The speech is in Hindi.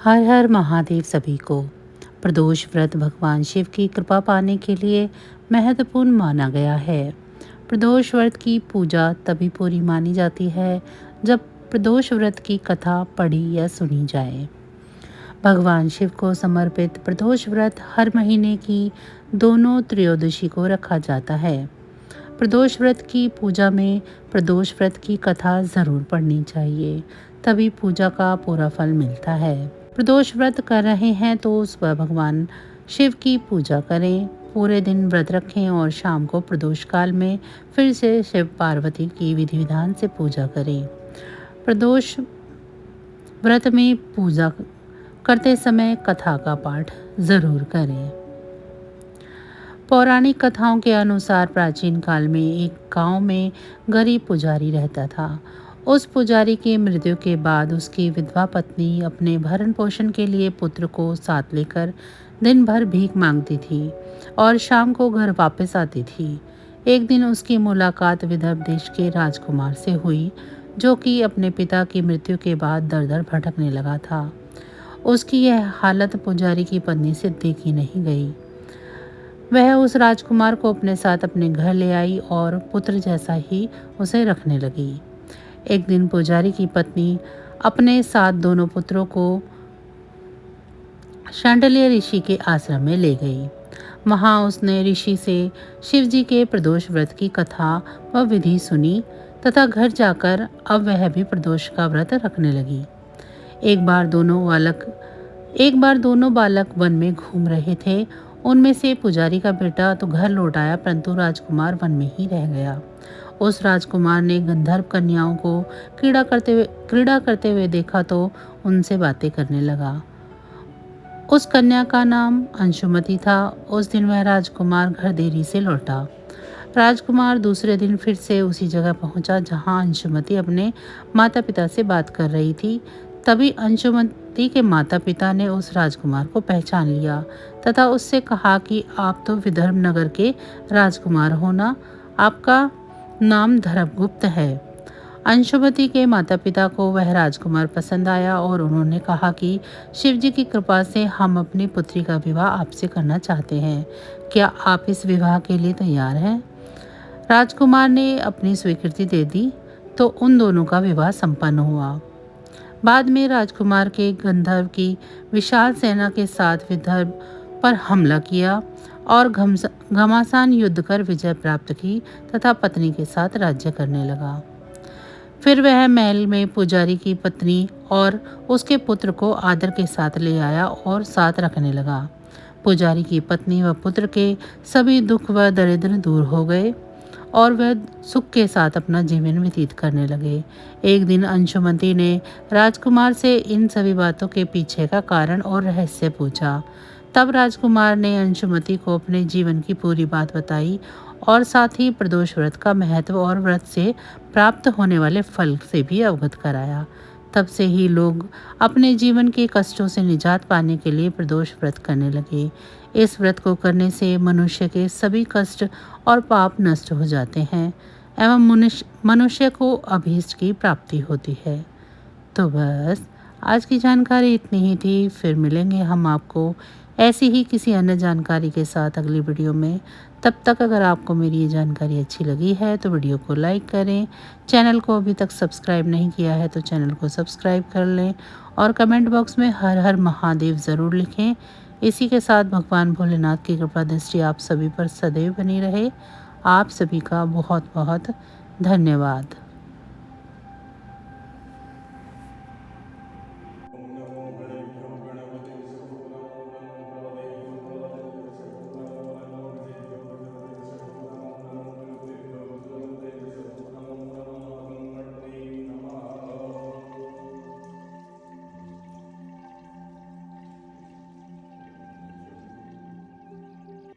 हर हर महादेव सभी को। प्रदोष व्रत भगवान शिव की कृपा पाने के लिए महत्वपूर्ण माना गया है। प्रदोष व्रत की पूजा तभी पूरी मानी जाती है जब प्रदोष व्रत की कथा पढ़ी या सुनी जाए। भगवान शिव को समर्पित प्रदोष व्रत हर महीने की दोनों त्रयोदशी को रखा जाता है। प्रदोष व्रत की पूजा में प्रदोष व्रत की कथा जरूर पढ़नी चाहिए, तभी पूजा का पूरा फल मिलता है। प्रदोष व्रत कर रहे हैं तो सुबह भगवान शिव की पूजा करें, पूरे दिन व्रत रखें और शाम को प्रदोष काल में फिर से शिव पार्वती की विधि विधान से पूजा करें। प्रदोष व्रत में पूजा करते समय कथा का पाठ जरूर करें। पौराणिक कथाओं के अनुसार प्राचीन काल में एक गांव में गरीब पुजारी रहता था। उस पुजारी की मृत्यु के बाद उसकी विधवा पत्नी अपने भरण पोषण के लिए पुत्र को साथ लेकर दिन भर भीख मांगती थी और शाम को घर वापस आती थी। एक दिन उसकी मुलाकात विदर्भ देश के राजकुमार से हुई, जो कि अपने पिता की मृत्यु के बाद दर दर भटकने लगा था। उसकी यह हालत पुजारी की पत्नी से देखी नहीं गई। वह उस राजकुमार को अपने साथ अपने घर ले आई और पुत्र जैसा ही उसे रखने लगी। एक दिन पुजारी की पत्नी अपने साथ दोनों पुत्रों को शांडिल्य ऋषि के आश्रम में ले गई। वहां उसने ऋषि से शिव जी के प्रदोष व्रत की कथा व विधि सुनी तथा घर जाकर अब वह भी प्रदोष का व्रत रखने लगी। एक बार दोनों बालक वन में घूम रहे थे। उनमें से पुजारी का बेटा तो घर लौट आया, परंतु राजकुमार वन में ही रह गया। उस राजकुमार ने गंधर्व कन्याओं को क्रीड़ा करते हुए देखा तो उनसे बातें करने लगा। उस कन्या का नाम अंशुमति था। उस दिन वह राजकुमार घर देरी से लौटा। राजकुमार दूसरे दिन फिर से उसी जगह पहुंचा जहां अंशुमति अपने माता पिता से बात कर रही थी। तभी अंशुमति के माता पिता ने उस राजकुमार को पहचान लिया तथा उससे कहा कि आप तो विदर्भ नगर के राजकुमार हो ना, आपका नाम धर्मगुप्त है। अंशुमति के माता पिता को वह राजकुमार पसंद आया और उन्होंने कहा कि शिव जी की कृपा से हम अपनी पुत्री का विवाह आपसे करना चाहते हैं। क्या आप इस विवाह के लिए तैयार हैं? राजकुमार ने अपनी स्वीकृति दे दी तो उन दोनों का विवाह संपन्न हुआ। बाद में राजकुमार के गंधर्व की विशाल सेना के साथ विदर्भ पर हमला किया और घमासान युद्ध कर विजय प्राप्त की तथा पत्नी के साथ राज्य करने लगा। फिर वह महल में पुजारी की पत्नी और उसके पुत्र को आदर के साथ ले आया और साथ रखने लगा। पुजारी की पत्नी व पुत्र के सभी दुख व दरिद्र दूर हो गए और वह सुख के साथ अपना जीवन व्यतीत करने लगे। एक दिन अंशुमति ने राजकुमार से इन सभी बातों के पीछे का कारण और रहस्य पूछा। तब राजकुमार ने अंशुमति को अपने जीवन की पूरी बात बताई और साथ ही प्रदोष व्रत का महत्व और व्रत से प्राप्त होने वाले फल से भी अवगत कराया। तब से ही लोग अपने जीवन के कष्टों से निजात पाने के लिए प्रदोष व्रत करने लगे। इस व्रत को करने से मनुष्य के सभी कष्ट और पाप नष्ट हो जाते हैं एवं मनुष्य को अभीष्ट की प्राप्ति होती है। तो बस आज की जानकारी इतनी ही थी। फिर मिलेंगे हम आपको ऐसी ही किसी अन्य जानकारी के साथ अगली वीडियो में। तब तक अगर आपको मेरी ये जानकारी अच्छी लगी है तो वीडियो को लाइक करें। चैनल को अभी तक सब्सक्राइब नहीं किया है तो चैनल को सब्सक्राइब कर लें और कमेंट बॉक्स में हर हर महादेव ज़रूर लिखें। इसी के साथ भगवान भोलेनाथ की कृपा दृष्टि आप सभी पर सदैव बनी रहे। आप सभी का बहुत बहुत धन्यवाद।